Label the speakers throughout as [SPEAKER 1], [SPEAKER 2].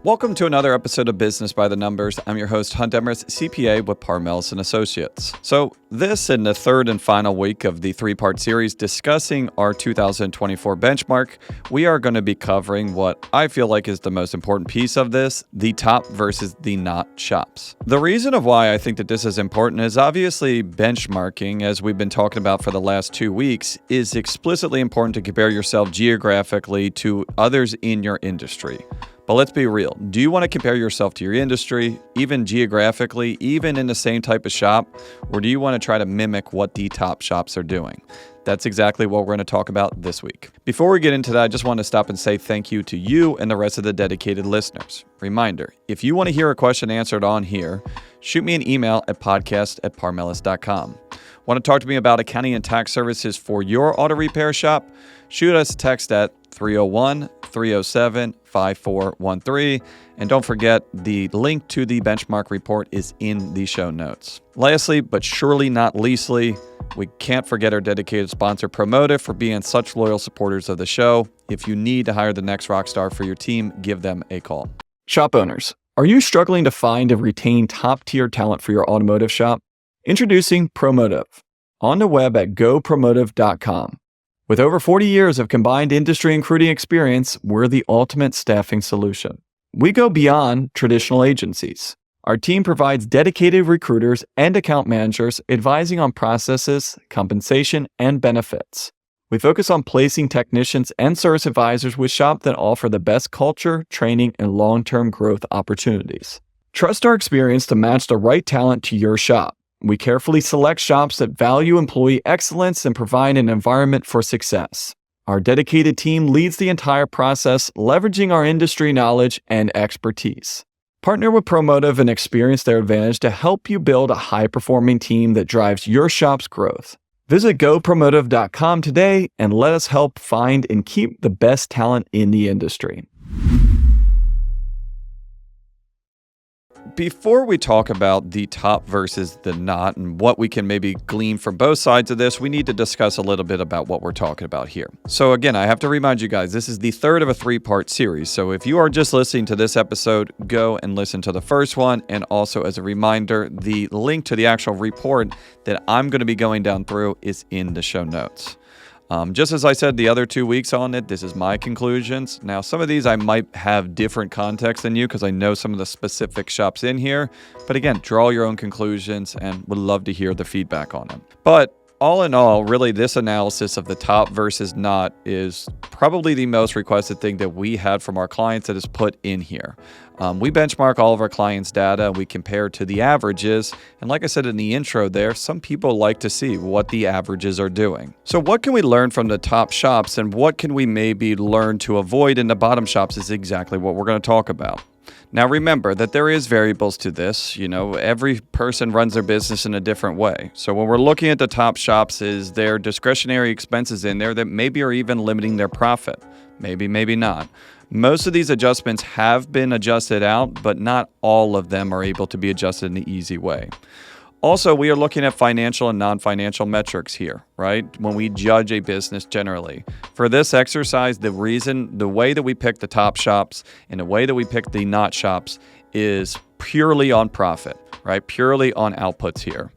[SPEAKER 1] Welcome to another episode of Business by the Numbers. I'm your host, Demarest, CPA with Paar Melis and Associates. So this in the third and final week of the three-part series discussing our 2024 benchmark, we are going to be covering what I feel like is the most important piece of this, the top versus the not shops. The reason of why I think that this is important is obviously benchmarking, as we've been talking about for the last 2 weeks, is explicitly important to compare yourself geographically to others in your industry. But let's be real. Do you want to compare yourself to your industry, even geographically, even in the same type of shop, or do you want to try to mimic what the top shops are doing? That's exactly what we're going to talk about this week. Before we get into that, I just want to stop and say thank you to you and the rest of the dedicated listeners. Reminder, if you want to hear a question answered on here, shoot me an email at podcast@parmelis.com. Want to talk to me about accounting and tax services for your auto repair shop? Shoot us a text at 301-307-5413. And don't forget, the link to the benchmark report is in the show notes. Lastly, but surely not leastly, we can't forget our dedicated sponsor, Promotive, for being such loyal supporters of the show. If you need to hire the next rock star for your team, give them a call. Shop owners, are you struggling to find and retain top-tier talent for your automotive shop? Introducing Promotive, on the web at gopromotive.com. With over 40 years of combined industry and recruiting experience, we're the ultimate staffing solution. We go beyond traditional agencies. Our team provides dedicated recruiters and account managers advising on processes, compensation, and benefits. We focus on placing technicians and service advisors with shops that offer the best culture, training, and long-term growth opportunities. Trust our experience to match the right talent to your shop. We carefully select shops that value employee excellence and provide an environment for success. Our dedicated team leads the entire process, leveraging our industry knowledge and expertise. Partner with Promotive and experience their advantage to help you build a high-performing team that drives your shop's growth. Visit gopromotive.com today and let us help find and keep the best talent in the industry. Before we talk about the top versus the not and what we can maybe glean from both sides of this, we need to discuss a little bit about what we're talking about here. So again, I have to remind you guys, this is the third of a three-part series. So if you are just listening to this episode, go and listen to the first one. And also as a reminder, the link to the actual report that I'm going to be going down through is in the show notes. Just as I said the other 2 weeks on it, this is my conclusions. Now, some of these I might have different context than you because I know some of the specific shops in here. But again, draw your own conclusions and would love to hear the feedback on them. But all in all, really, this analysis of the top versus not is probably the most requested thing that we had from our clients that is put in here. We benchmark all of our clients' data. We compare to the averages. And like I said in the intro there, some people like to see what the averages are doing. So what can we learn from the top shops and what can we maybe learn to avoid in the bottom shops is exactly what we're going to talk about. Now, remember that there is variables to this. You know, every person runs their business in a different way. So when we're looking at the top shops, is there discretionary expenses in there that maybe are even limiting their profit? Maybe, maybe not. Most of these adjustments have been adjusted out, but not all of them are able to be adjusted in the easy way. Also, we are looking at financial and non-financial metrics here, right? When we judge a business generally. For this exercise, the way that we pick the top shops and the way that we pick the not shops is purely on profit, right? Purely on outputs here.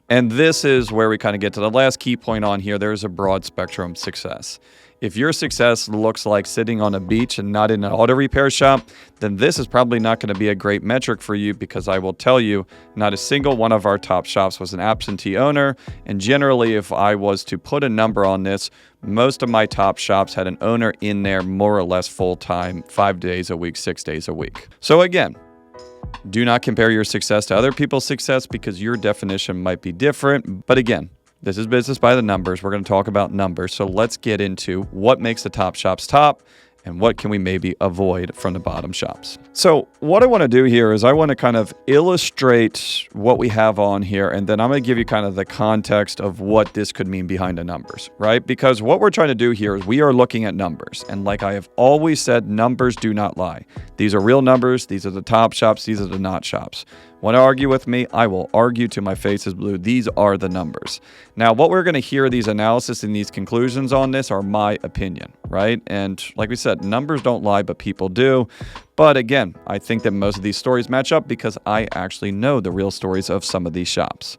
[SPEAKER 1] And this is where we kind of get to the last key point on here. There's a broad spectrum success. If your success looks like sitting on a beach and not in an auto repair shop, then this is probably not going to be a great metric for you because I will tell you, not a single one of our top shops was an absentee owner. And generally, if I was to put a number on this, most of my top shops had an owner in there more or less full-time, 5 days a week, 6 days a week. So again, do not compare your success to other people's success because your definition might be different. But again, this is business by the numbers. We're going to talk about numbers. So let's get into what makes the top shops top and what can we maybe avoid from the bottom shops. So what I want to do here is I want to kind of illustrate what we have on here, and then I'm going to give you kind of the context of what this could mean behind the numbers, right? Because what we're trying to do here is we are looking at numbers. And like I have always said, numbers do not lie. These are real numbers. These are the top shops. These are the not shops. Want to argue with me? I will argue till my face is blue. These are the numbers. Now, what we're going to hear, these analysis and these conclusions on this are my opinion, right? And like we said, numbers don't lie, but people do. But again, I think that most of these stories match up because I actually know the real stories of some of these shops.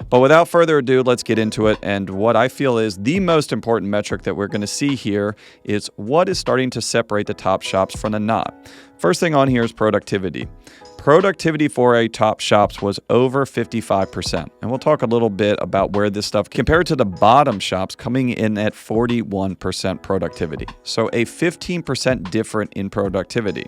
[SPEAKER 1] But without further ado, let's get into it. And what I feel is the most important metric that we're going to see here is what is starting to separate the top shops from the not. First thing on here is productivity. Productivity for a top shops was over 55%. And we'll talk a little bit about where this stuff compared to the bottom shops coming in at 41% productivity. So a 15% different in productivity.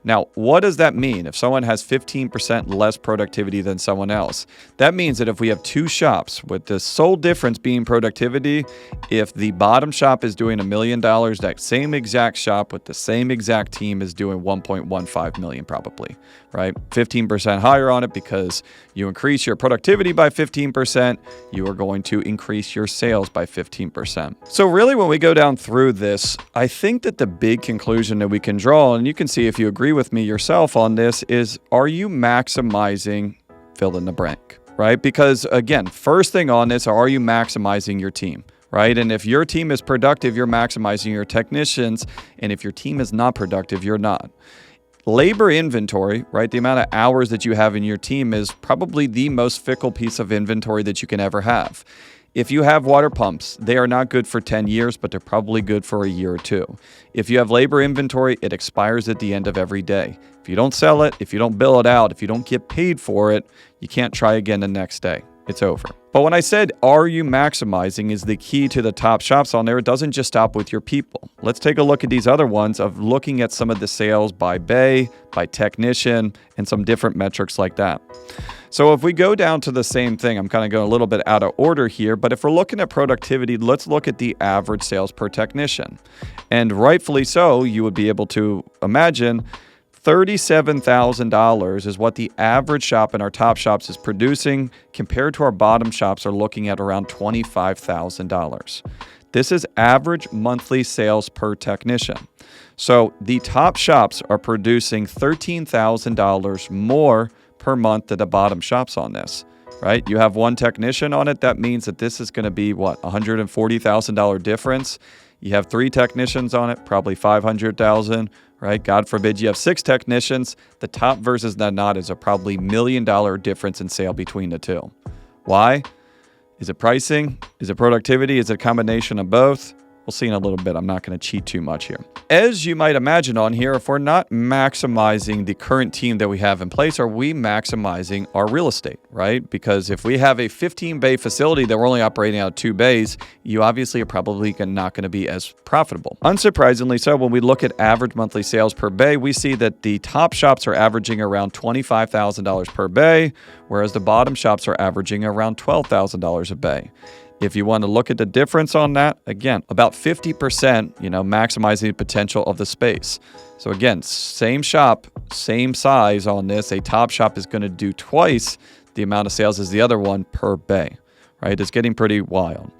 [SPEAKER 1] Now, what does that mean? If someone has 15% less productivity than someone else, that means that if we have two shops with the sole difference being productivity, if the bottom shop is doing $1 million, that same exact shop with the same exact team is doing 1.15 million probably, right? 15% higher on it because you increase your productivity by 15%, you are going to increase your sales by 15%. So really when we go down through this, I think that the big conclusion that we can draw, and you can see if you agree with me yourself on this, is are you maximizing fill in the blank, right? Because again, first thing on this, are you maximizing your team, right? And if your team is productive, you're maximizing your technicians. And if your team is not productive, you're not. Labor inventory, right? The amount of hours that you have in your team is probably the most fickle piece of inventory that you can ever have. If you have water pumps, they are not good for 10 years, but they're probably good for a year or two. If you have labor inventory, it expires at the end of every day. If you don't sell it, if you don't bill it out, if you don't get paid for it, you can't try again the next day. It's over. But when I said, are you maximizing is the key to the top shops on there, it doesn't just stop with your people. Let's take a look at these other ones of looking at some of the sales by bay, by technician, and some different metrics like that. So if we go down to the same thing, I'm kind of going a little bit out of order here, but if we're looking at productivity, let's look at the average sales per technician. And rightfully so, you would be able to imagine $37,000 is what the average shop in our top shops is producing compared to our bottom shops are looking at around $25,000. This is average monthly sales per technician. So the top shops are producing $13,000 more per month than the bottom shops on this, right? You have one technician on it. That means that this is going to be what, $140,000 difference. You have 3 technicians on it, probably $500,000, right? God forbid you have 6 technicians. The top versus the not is a probably $1 million difference in sale between the two. Why? Is it pricing? Is it productivity? Is it a combination of both? We'll see in a little bit. I'm not going to cheat too much here. As you might imagine on here, if we're not maximizing the current team that we have in place, are we maximizing our real estate, right? Because if we have a 15-bay facility that we're only operating out 2 bays, you obviously are probably not going to be as profitable. Unsurprisingly so, when we look at average monthly sales per bay, we see that the top shops are averaging around $25,000 per bay, whereas the bottom shops are averaging around $12,000 a bay. If you want to look at the difference on that, again, about 50%, maximizing the potential of the space. So again, same shop, same size on this. A top shop is going to do twice the amount of sales as the other one per bay, right? It's getting pretty wild.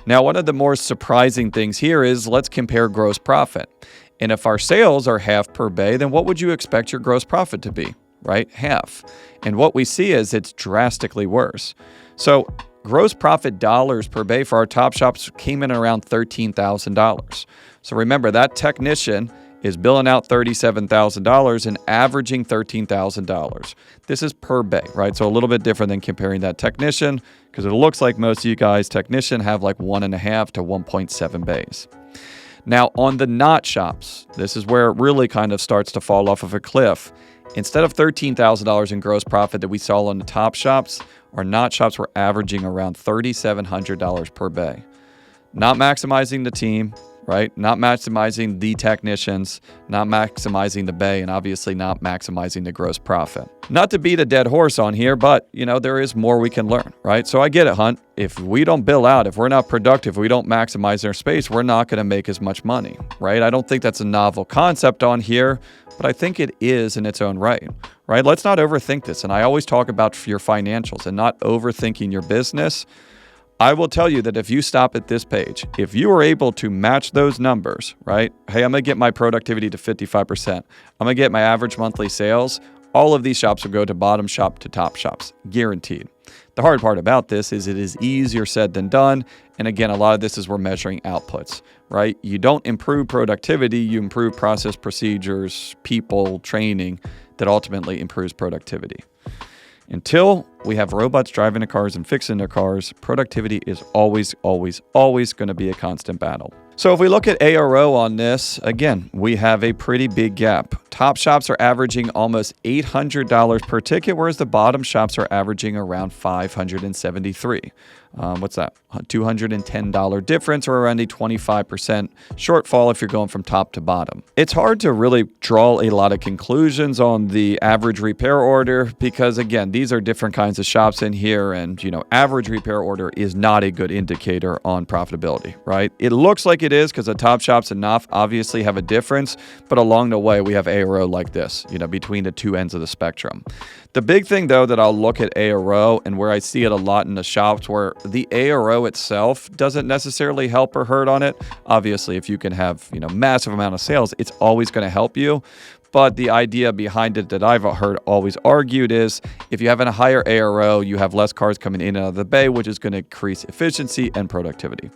[SPEAKER 1] Now, one of the more surprising things here is let's compare gross profit. And if our sales are half per bay, then what would you expect your gross profit to be, right? Half. And what we see is it's drastically worse. So gross profit dollars per bay for our top shops came in around $13,000. So remember, that technician is billing out $37,000 and averaging $13,000. This is per bay, right? So a little bit different than comparing that technician, because it looks like most of you guys, technician, have like 1.5 to 1.7 bays. Now, on the not shops, this is where it really kind of starts to fall off of a cliff. Instead of $13,000 in gross profit that we saw on the top shops, our not shops were averaging around $3,700 per bay. Not maximizing the team, right? Not maximizing the technicians, not maximizing the bay, and obviously not maximizing the gross profit. Not to beat a dead horse on here, but, there is more we can learn, right? So I get it, Hunt. If we don't bill out, if we're not productive, we don't maximize our space, we're not going to make as much money, right? I don't think that's a novel concept on here, but I think it is in its own right, right? Let's not overthink this. And I always talk about your financials and not overthinking your business. I will tell you that if you stop at this page, if you are able to match those numbers, right? Hey, I'm going to get my productivity to 55%. I'm going to get my average monthly sales. all of these shops will go to bottom shop to top shops, guaranteed. The hard part about this is it is easier said than done. And again, a lot of this is we're measuring outputs, right? You don't improve productivity, you improve process, procedures, people, training that ultimately improves productivity. Until we have robots driving the cars and fixing their cars, productivity is always going to be a constant battle. So if we look at ARO on this, again, we have a pretty big gap. Top shops are averaging almost $800 per ticket, whereas the bottom shops are averaging around $573. What's that? $210 difference, or around a 25% shortfall if you're going from top to bottom. It's hard to really draw a lot of conclusions on the average repair order because, again, these are different kinds of shops in here, and average repair order is not a good indicator on profitability, right? It looks like it is because the top shops and NOF obviously have a difference, but along the way we have ARO like this, between the two ends of the spectrum. The big thing, though, that I'll look at ARO and where I see it a lot in the shops where the ARO itself doesn't necessarily help or hurt on it. Obviously, if you can have, massive amount of sales, it's always going to help you. But the idea behind it that I've heard always argued is if you have a higher ARO, you have less cars coming in and out of the bay, which is going to increase efficiency and productivity.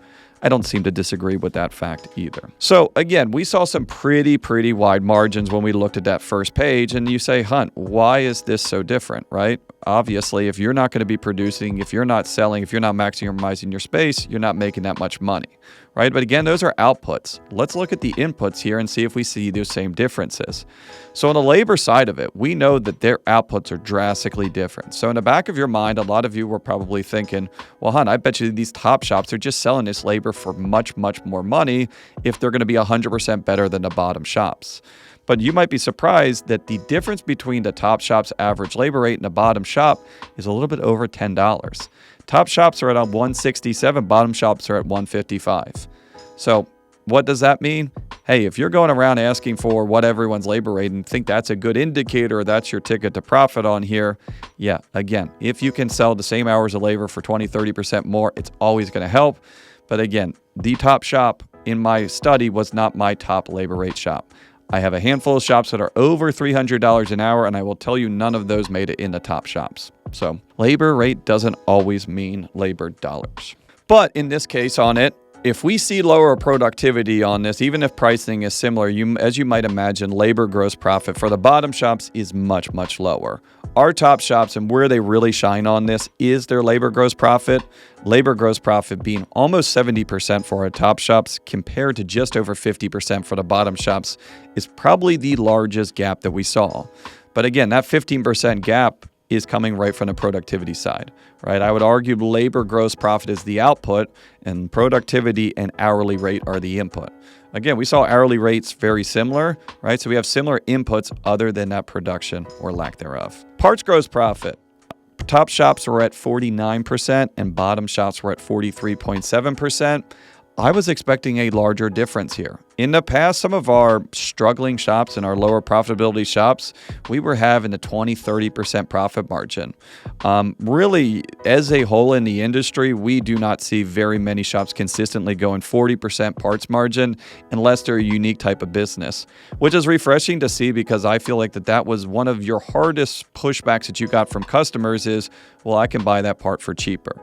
[SPEAKER 1] I don't seem to disagree with that fact either. So again, we saw some pretty wide margins when we looked at that first page, and you say, Hunt, why is this so different, right? Obviously, if you're not going to be producing, if you're not selling, if you're not maximizing your space, you're not making that much money, right? But again, those are outputs. Let's look at the inputs here and see if we see those same differences. So on the labor side of it, we know that their outputs are drastically different. So in the back of your mind, a lot of you were probably thinking, well, Hunt, I bet you these top shops are just selling this labor for much more money if they're going to be 100% better than the bottom shops. But you might be surprised that the difference between the top shop's average labor rate and the bottom shop is a little bit over $10. Top shops are at $167, bottom shops are at $155. So what does that mean? Hey, if you're going around asking for what everyone's labor rate and think that's a good indicator, that's your ticket to profit on here, yeah, again, if you can sell the same hours of labor for 20-30% more, it's always going to help. But again, the top shop in my study was not my top labor rate shop. I have a handful of shops that are over $300 an hour, and I will tell you none of those made it in the top shops. So labor rate doesn't always mean labor dollars. But in this case on it, if we see lower productivity on this, even if pricing is similar, as you might imagine, labor gross profit for the bottom shops is much lower. Our top shops and where they really shine on this is their labor gross profit. Labor gross profit being almost 70% for our top shops compared to just over 50% for the bottom shops is probably the largest gap that we saw. But again, that 15% gap is coming right from the productivity side, right? I would argue labor gross profit is the output and productivity and hourly rate are the input. Again, we saw hourly rates very similar, right? So we have similar inputs other than that production or lack thereof. Parts gross profit. Top shops were at 49% and bottom shops were at 43.7%. I was expecting a larger difference here. In the past, some of our struggling shops and our lower profitability shops, we were having a 20-30% profit margin. Really, as a whole in the industry, we do not see very many shops consistently going 40% parts margin unless they're a unique type of business, which is refreshing to see because I feel like that was one of your hardest pushbacks that you got from customers is, well, I can buy that part for cheaper.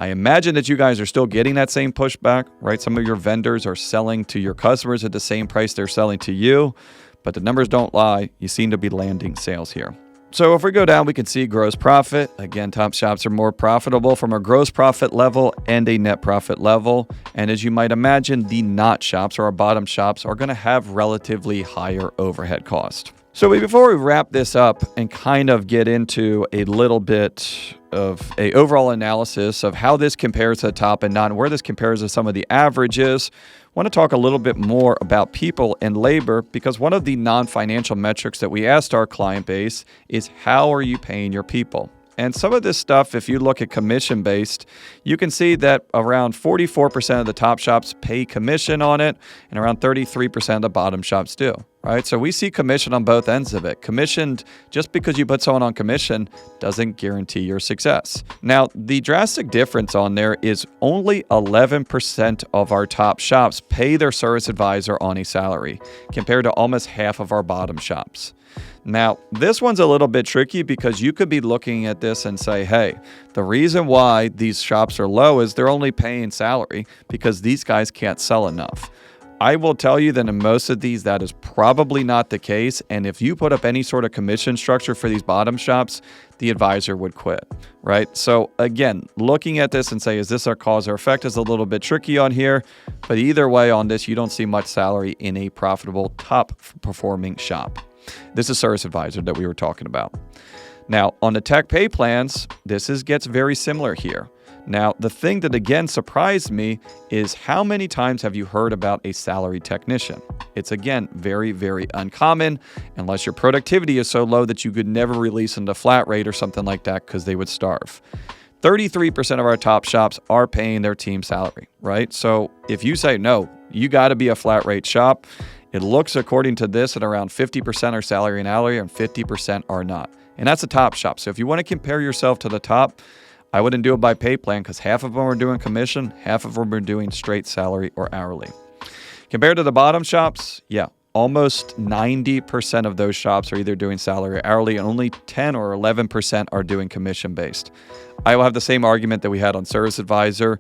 [SPEAKER 1] I imagine that you guys are still getting that same pushback, right? Some of your vendors are selling to your customers at the same price they're selling to you, but the numbers don't lie. You seem to be landing sales here. So if we go down, we can see gross profit. Again, top shops are more profitable from a gross profit level and a net profit level. And as you might imagine, the not shops or our bottom shops are going to have relatively higher overhead cost. So before we wrap this up and kind of get into a little bit of a overall analysis of how this compares to the top and not, and where this compares to some of the averages, I want to talk a little bit more about people and labor because one of the non-financial metrics that we asked our client base is how are you paying your people? And some of this stuff, if you look at commission-based, you can see that around 44% of the top shops pay commission on it, and around 33% of the bottom shops do, right? So we see commission on both ends of it. Commissioned, just because you put someone on commission doesn't guarantee your success. Now, the drastic difference on there is only 11% of our top shops pay their service advisor on a salary, compared to almost half of our bottom shops. Now, this one's a little bit tricky because you could be looking at this and say, hey, the reason why these shops are low is they're only paying salary because these guys can't sell enough. I will tell you that in most of these, that is probably not the case. And if you put up any sort of commission structure for these bottom shops, the advisor would quit, right? So again, looking at this and say, is this a cause or effect is a little bit tricky on here. But either way on this, you don't see much salary in a profitable top performing shop. This is Service Advisor that we were talking about. Now, on the tech pay plans, gets very similar here. Now, the thing that again surprised me is how many times have you heard about a salary technician? It's again very, very uncommon unless your productivity is so low that you could never release into flat rate or something like that because they would starve. 33% of our top shops are paying their team salary, right? So if you say, no, you got to be a flat rate shop, it looks according to this at around 50% are salary and hourly and 50% are not. And that's a top shop. So if you want to compare yourself to the top, I wouldn't do it by pay plan because half of them are doing commission, half of them are doing straight salary or hourly. Compared to the bottom shops, yeah, almost 90% of those shops are either doing salary or hourly, and only 10 or 11% are doing commission-based. I will have the same argument that we had on Service Advisor.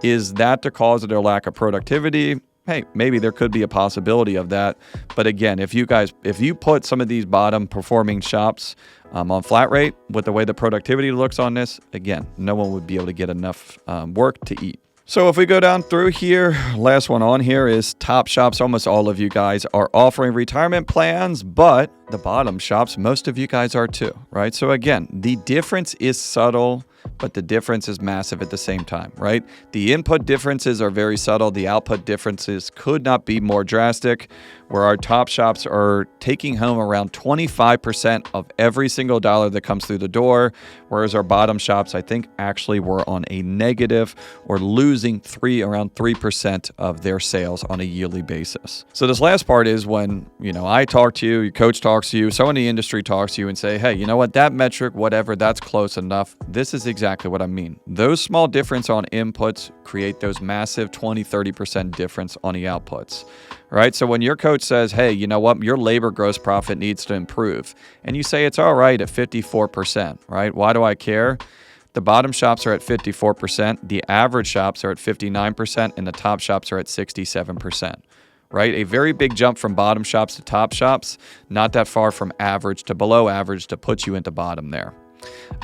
[SPEAKER 1] Is that the cause of their lack of productivity? Hey, maybe there could be a possibility of that. But again, if you put some of these bottom performing shops on flat rate with the way the productivity looks on this, again, no one would be able to get enough work to eat. So if we go down through here, last one on here is top shops. Almost all of you guys are offering retirement plans, but the bottom shops, most of you guys are too, right? So again, the difference is subtle, but the difference is massive at the same time, right? The input differences are very subtle. The output differences could not be more drastic, where our top shops are taking home around 25% of every single dollar that comes through the door, whereas our bottom shops, I think, actually were on a negative or losing around 3% of their sales on a yearly basis. So this last part is when, I talk to you, your coach talks to you, someone in the industry talks to you and say, hey, you know what, that metric, whatever, that's close enough. This is exactly what I mean. Those small difference on inputs create those massive 20-30% difference on the outputs, right? So when your coach says, hey, you know what, your labor gross profit needs to improve, and you say it's all right at 54%, right? Why do I care? The bottom shops are at 54%, the average shops are at 59%, and the top shops are at 67%, right? A very big jump from bottom shops to top shops, not that far from average to below average to put you into bottom there.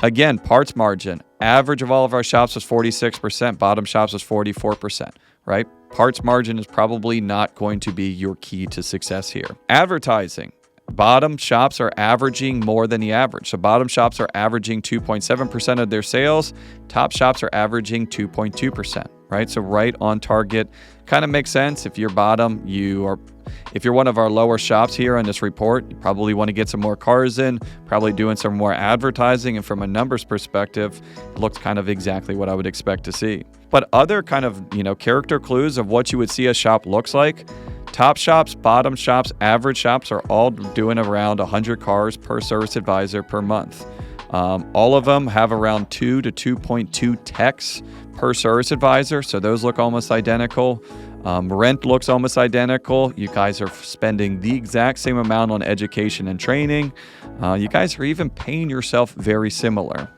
[SPEAKER 1] Again, parts margin, average of all of our shops was 46%, bottom shops was 44%, right? Parts margin is probably not going to be your key to success here. Advertising. Bottom shops are averaging more than the average. So bottom shops are averaging 2.7% of their sales. Top shops are averaging 2.2%, right? So right on target. Kind of makes sense. If you're bottom, if you're one of our lower shops here on this report, you probably want to get some more cars in, probably doing some more advertising. And from a numbers perspective, it looks kind of exactly what I would expect to see. But other kind of, character clues of what you would see a shop looks like. Top shops, bottom shops, average shops are all doing around 100 cars per service advisor per month. All of them have around 2 to 2.2 techs per service advisor, so those look almost identical. Rent looks almost identical. You guys are spending the exact same amount on education and training. You guys are even paying yourself very similar.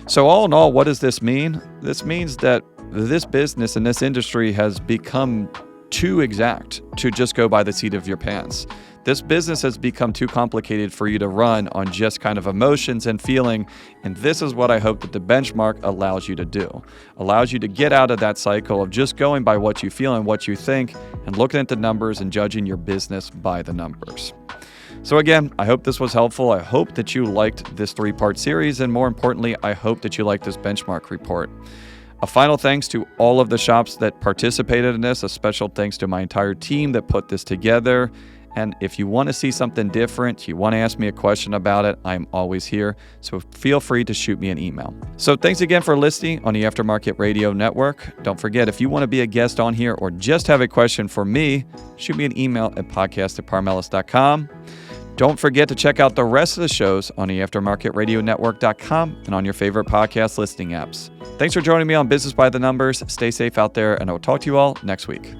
[SPEAKER 1] So all in all, what does this mean? This means that this business and this industry has become too exact to just go by the seat of your pants. This business has become too complicated for you to run on just kind of emotions and feeling, and this is what I hope that the benchmark allows you to do. Allows you to get out of that cycle of just going by what you feel and what you think, and looking at the numbers and judging your business by the numbers. So again, I hope this was helpful. I hope that you liked this 3-part series, and more importantly, I hope that you liked this benchmark report. A final thanks to all of the shops that participated in this. A special thanks to my entire team that put this together. And if you want to see something different, you want to ask me a question about it, I'm always here. So feel free to shoot me an email. So thanks again for listening on the Aftermarket Radio Network. Don't forget, if you want to be a guest on here or just have a question for me, shoot me an email at podcast@paarmelis.com. Don't forget to check out the rest of the shows on the AftermarketRadioNetwork.com and on your favorite podcast listening apps. Thanks for joining me on Business by the Numbers. Stay safe out there, and I will talk to you all next week.